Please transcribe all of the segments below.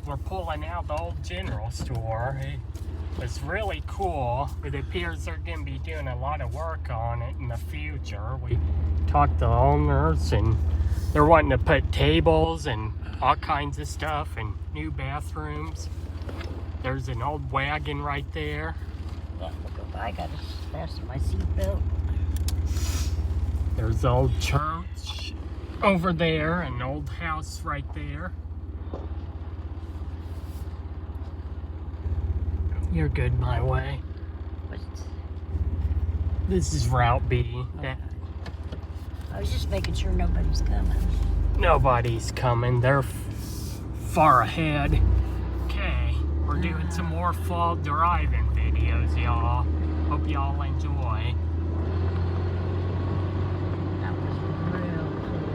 we're pulling out the old general store. It was really cool. It appears they're going to be doing a lot of work on it in the future. We talked to the owners, and they're wanting to put tables and all kinds of stuff and new bathrooms. There's an old wagon right there. Yeah, we'll go by. I gotta fasten my seatbelt. There's the old church over there, an old house right there. You're good my way. What's... This is Route B. Okay. I was just making sure nobody's coming. Nobody's coming. They're far ahead. Okay, we're doing some more fall driving videos, y'all. Hope y'all enjoy. That was real cool.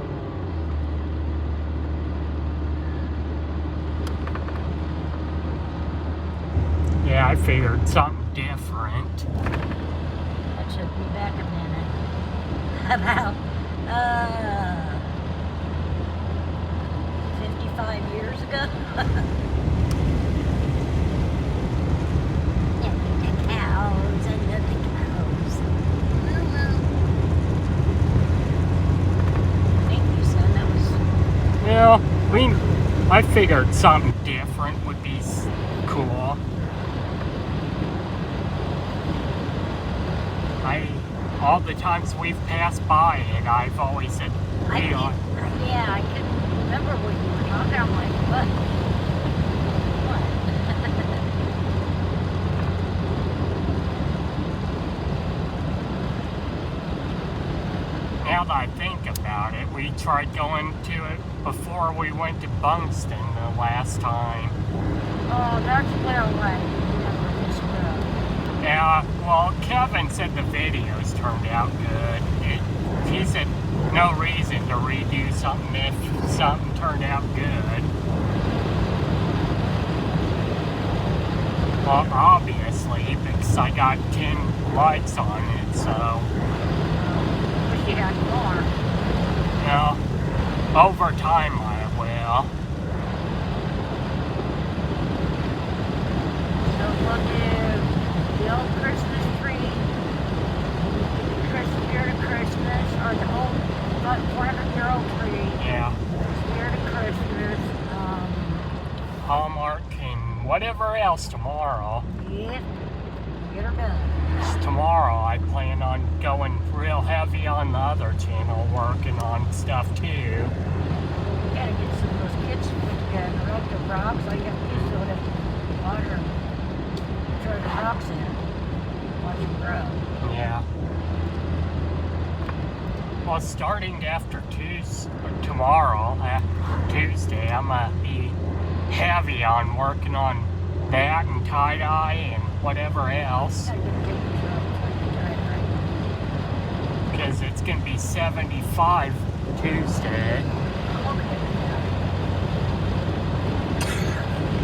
Yeah, I figured something different. That took me back a minute. About 55 years ago. And the cows and the cows. Thank you, son. That was... Yeah, I figured something different would be cool. All the times we've passed by it, I've always said, I couldn't remember what you were talking. I'm like, what? Now that I think about it, we tried going to it before we went to Bungston the last time. Oh, that's well right. Remember this road. Yeah, well, Kevin said the videos turned out good. He said no reason to redo something if something turned out good. Well, obviously, because I got 10 likes on it, so... Wish you had more. Yeah, over time I will. So we'll do the old Christmas tree, Spirit of Christmas, or the old 400-year-old tree. Yeah. Spirit of Christmas. Hallmark and whatever else tomorrow. Yep. Get her done. Tomorrow I plan on going real heavy on the other channel, working on stuff too. We gotta get some of those kits put together. Up the rocks, all you have to do is fill it up with water and throw the rocks in. Watch them grow. Yeah. Well, starting after tomorrow, Tuesday, I'm gonna be heavy on working on that and tie-dye and whatever else. Gotta get a paper trail before you drive, right? Because it's gonna be 75 Tuesday. Okay.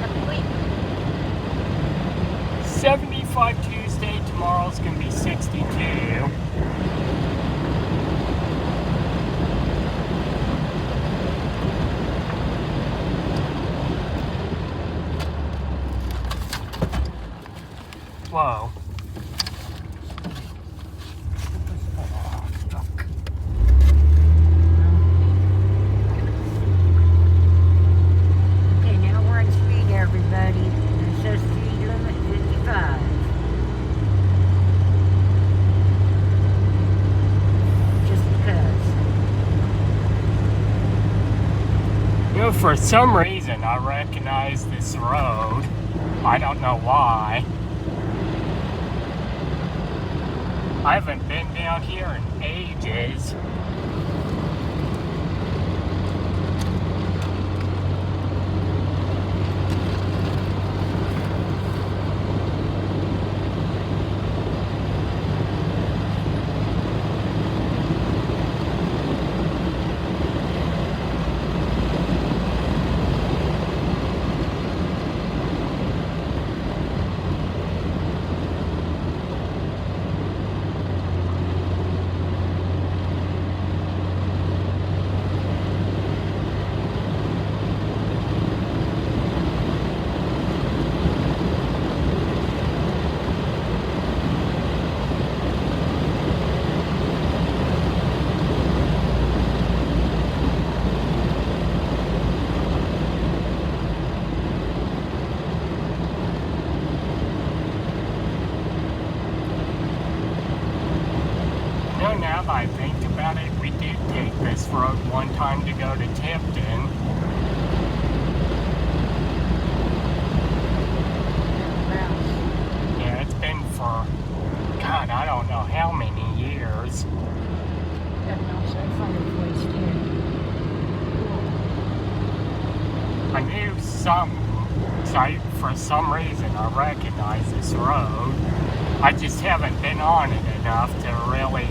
Have to wait. 75 Tuesday, tomorrow's gonna be 62. Whoa. Okay, now we're in speed, everybody. It says speed limit 55. Just because. You know, for some reason, I recognize this road. I don't know why. I haven't been down here in ages. fun to go to Tipton. Yeah, it's been for, God, I don't know how many years. I knew for some reason I recognize this road. I just haven't been on it enough to really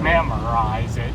memorize it.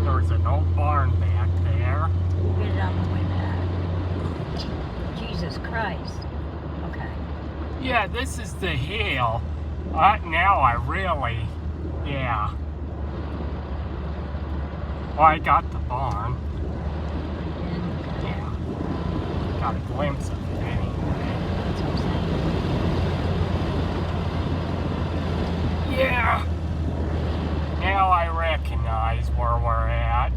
There's an old barn back there. Get it on the way back. Jesus Christ. Okay. Yeah, this is the hill. Now I really, yeah. Well, I got the barn. Yeah. Got a glimpse of it anyway. That's what I'm saying. Yeah. Now I recognize where we're at.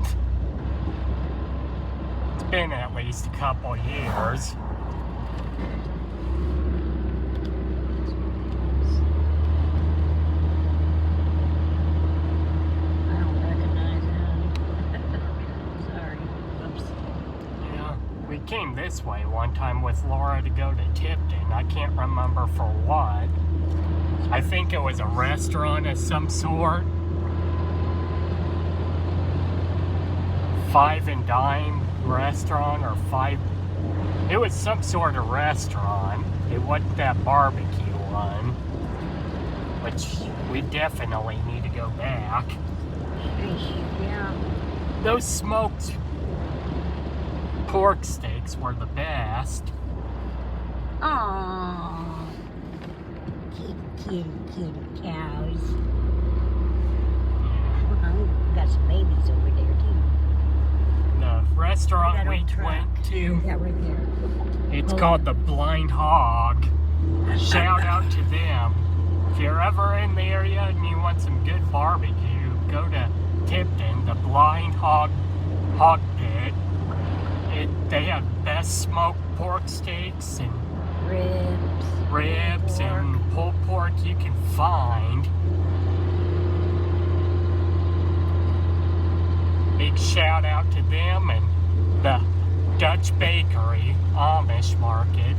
It's been at least a couple years. I don't recognize it. Sorry. Oops. Yeah. We came this way one time with Laura to go to Tipton. I can't remember for what. I think it was a restaurant of some sort. Five and Dime restaurant or five. It was some sort of restaurant. It wasn't that barbecue one, which we definitely need to go back. Yeah. Those smoked pork steaks were the best. Aww. Kitty cows. Yeah. Oh, got some babies over there too. The restaurant That we old truck. went to, Yeah, right there. it's Oh. called the Blind Hog. Shout out to them. If you're ever in the area and you want some good barbecue, go to Tipton, the Blind Hog Pit. They have best smoked pork steaks and ribs and pulled pork you can find. Big shout out to them and the Dutch Bakery Amish Market.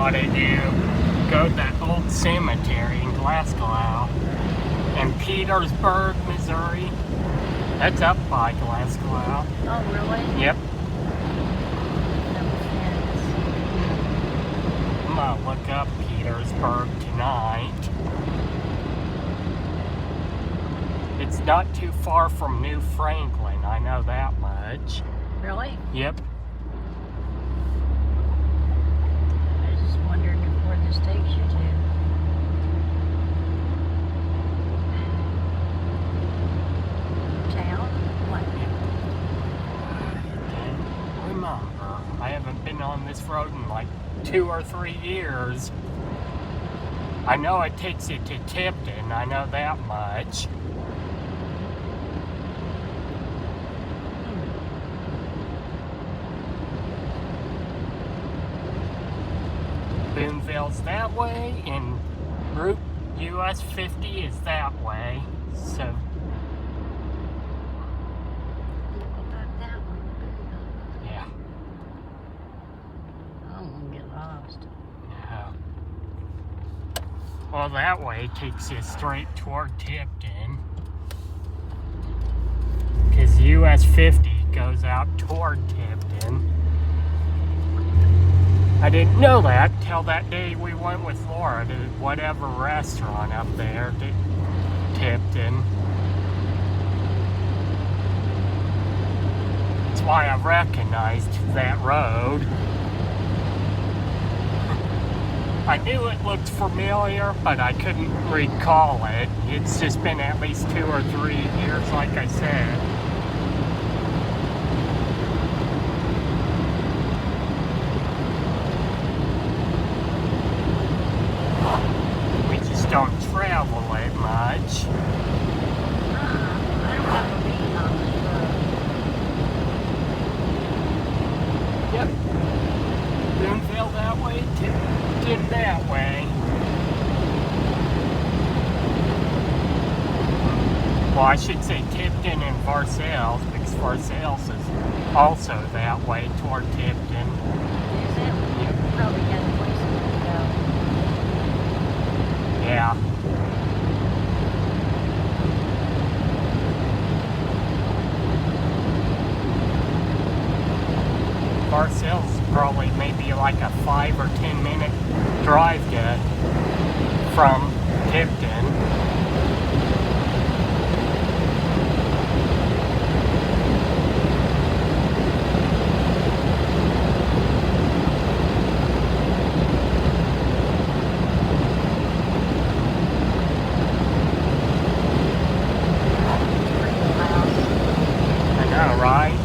ought to do, go to that old cemetery in Glasgow. In Petersburg, Missouri. That's up by Glasgow. Oh, really? Yep. No offense. I'm gonna look up Petersburg tonight. It's not too far from New Franklin, I know that much. Really? Yep. I was just wondering where this takes you to. Town? What? Remember, I haven't been on this road in like 2 or 3 years. I know it takes you to Tipton, I know that much. Boonville's that way, and Route US 50 is that way, so... About that one. yeah. I don't want to get lost. Yeah. Well, that way takes you straight toward Tipton. Because US 50 goes out toward Tipton. I didn't know that till that day we went with Laura to whatever restaurant up there to Tipton. That's why I recognized that road. I knew it looked familiar, but I couldn't recall it. It's just been at least 2 or 3 years, like I said. We just don't travel it much. I don't have a beat on this road. Yep. Boonville that way, Tipton that way. Well, I should say Tipton and Varsells, because Varsells is also that way toward Tipton. Is it? Yep. Probably got places to go. Yeah. Varsells is probably maybe like a 5 or 10 minute drive from Tipton. Pretty house. I know, right?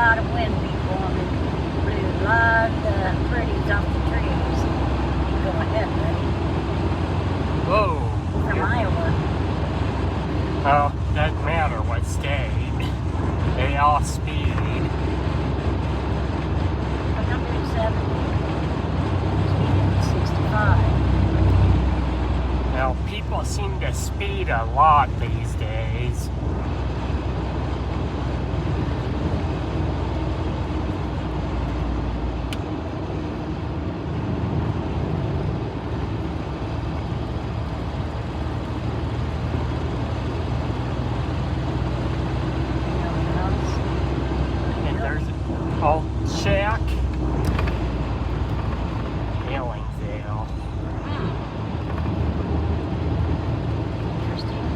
lot of wind, people, and it blew a lot of the pretties off the trees. You go ahead, buddy. Whoa. From Iowa. Oh, doesn't matter what state. They all speed. 170. Speeding 65. Now, people seem to speed a lot these days. And there's old shack. Hillingville. Interesting.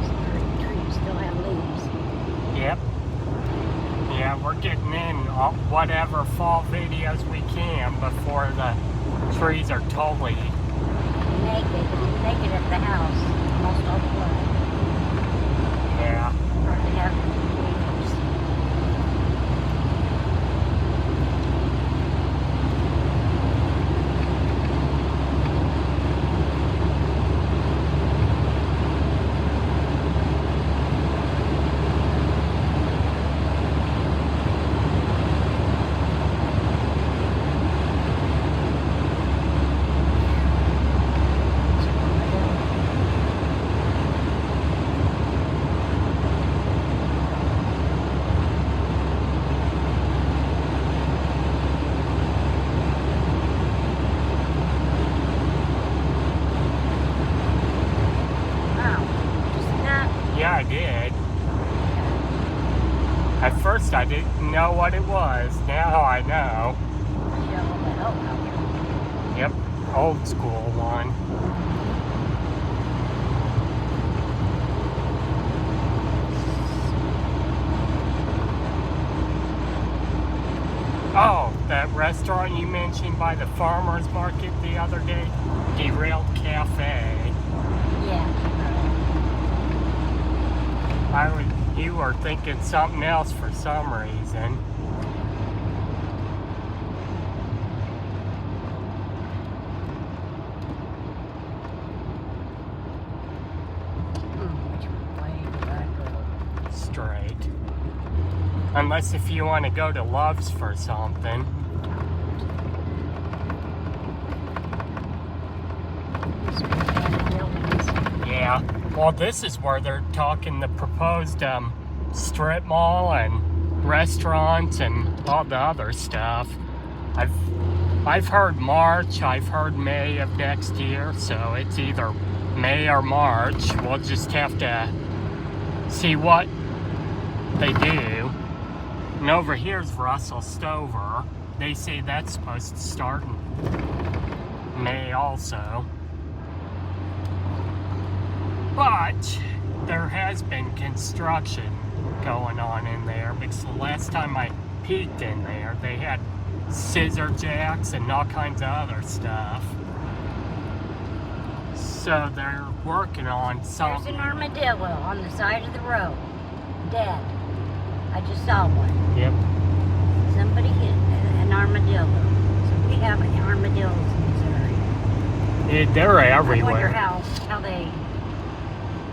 Some trees still have leaves. Yep. Yeah, we're getting in whatever fall videos we can before the trees are totally. Naked at the house, almost all the way. Yeah. Hardly have leaves. Yeah, I did. At first I didn't know what it was. Now I know. Yep, old school one. Oh, that restaurant you mentioned by the farmer's market the other day? Derailed Cafe. Yeah. You were thinking something else for some reason. Straight. Unless if you want to go to Love's for something. Yeah. Well, this is where they're talking the proposed strip mall and restaurants and all the other stuff. I've heard March, I've heard May of next year, so it's either May or March. We'll just have to see what they do. And over here's Russell Stover. They say that's supposed to start in May also. But there has been construction going on in there, because the last time I peeked in there, they had scissor jacks and all kinds of other stuff. So they're working on something. There's an armadillo on the side of the road, dead. I just saw one. Yep. Somebody hit an armadillo. So we have armadillos in Missouri. They're everywhere. I wonder how they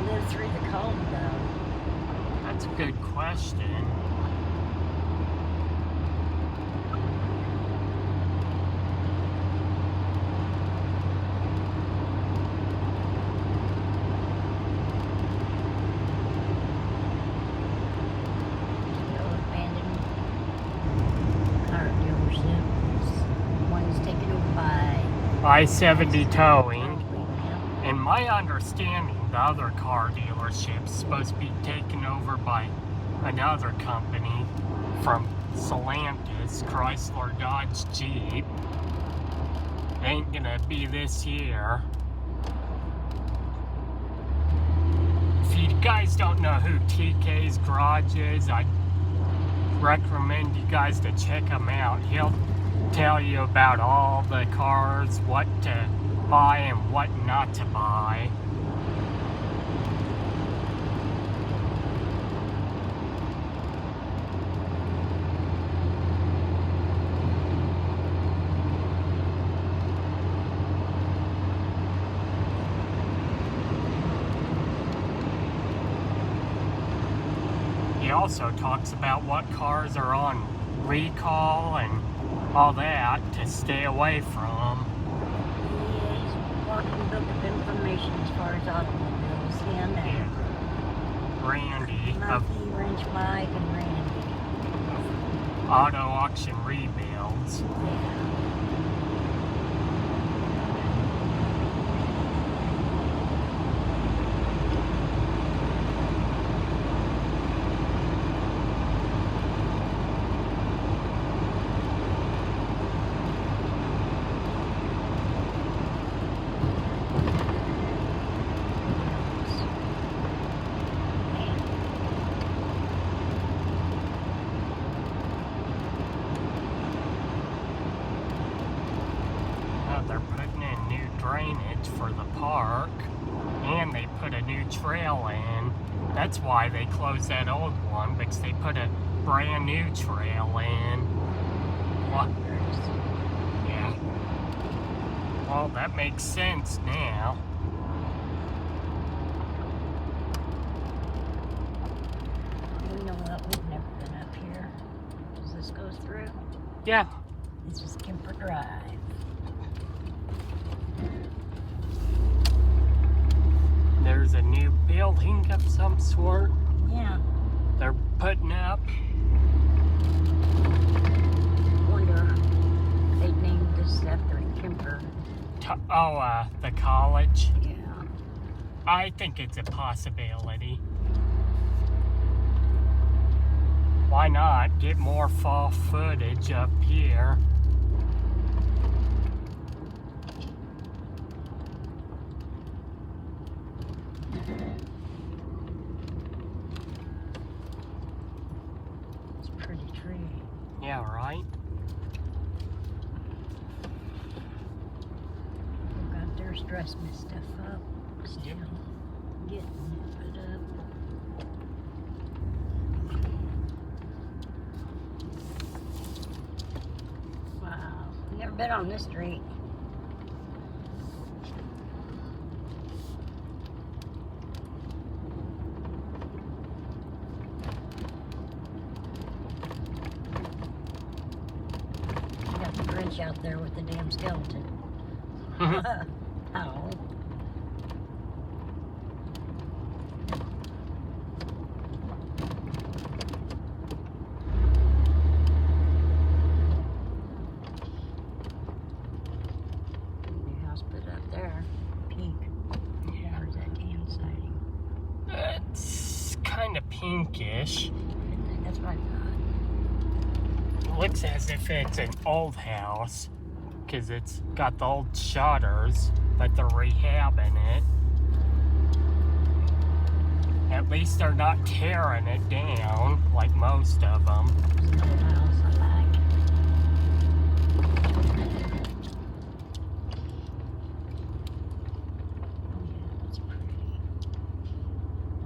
live through the cold, though. That's a good question. Still abandoned car dealership. One's taken over by I-70 towing. Yeah. In my understanding, the other car dealership is supposed to be taken over by another company from Stellantis, Chrysler, Dodge, Jeep. Ain't gonna be this year. If you guys don't know who TK's Garage is, recommend you guys to check him out. He'll tell you about all the cars, what to buy and what not to buy. He also talks about what cars are on recall and all that to stay away from. Yeah, he's walking book of information as far as automobiles. Him and Randy of Muffy, Wrench Mike, and Randy. Auto Auction Rebuilds. Yeah. They're putting in new drainage for the park, and they put a new trail in. That's why they closed that old one, because they put a brand new trail in. What? Yeah. Well, that makes sense now. You know what? We've never been up here. Does this go through? Yeah. This is Kemper Drive. There's a new building of some sort Yeah. they're putting up. Wonder if they named this after Kemper. The college. Yeah. I think it's a possibility. Why not get more fall footage up here? It's a pretty tree. Yeah, right? Look out there's dressing this stuff up. Still Yep. getting it put up. Wow. Never been on this street. Got the Grinch out there with the damn skeleton. Oh. New house put up there. Pink. Yeah. Or is that tan siding? It's kind of pinkish. That's what I thought. Looks as if it's an old house, because it's got the old shutters, but they're rehabbing it. At least they're not tearing it down like most of them. There's another house I like. Oh yeah, that's pretty.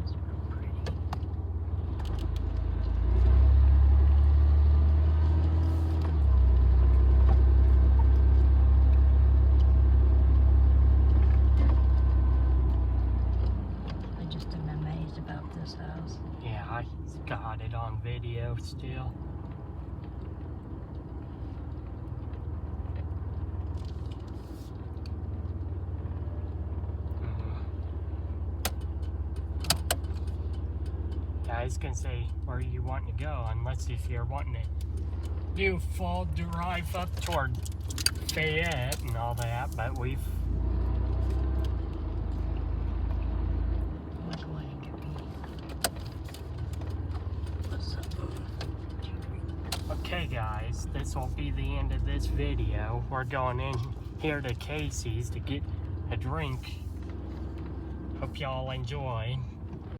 That's real pretty. I just am amazed about this house. Yeah, I got it on video still. Yeah, I was gonna say, where you want to go, unless if you're wanting to do full drive up toward Fayette and all that, but we've I'm going to be. What's up? okay guys, this will be the end of this video. We're going in here to Casey's to get a drink. Hope y'all enjoy.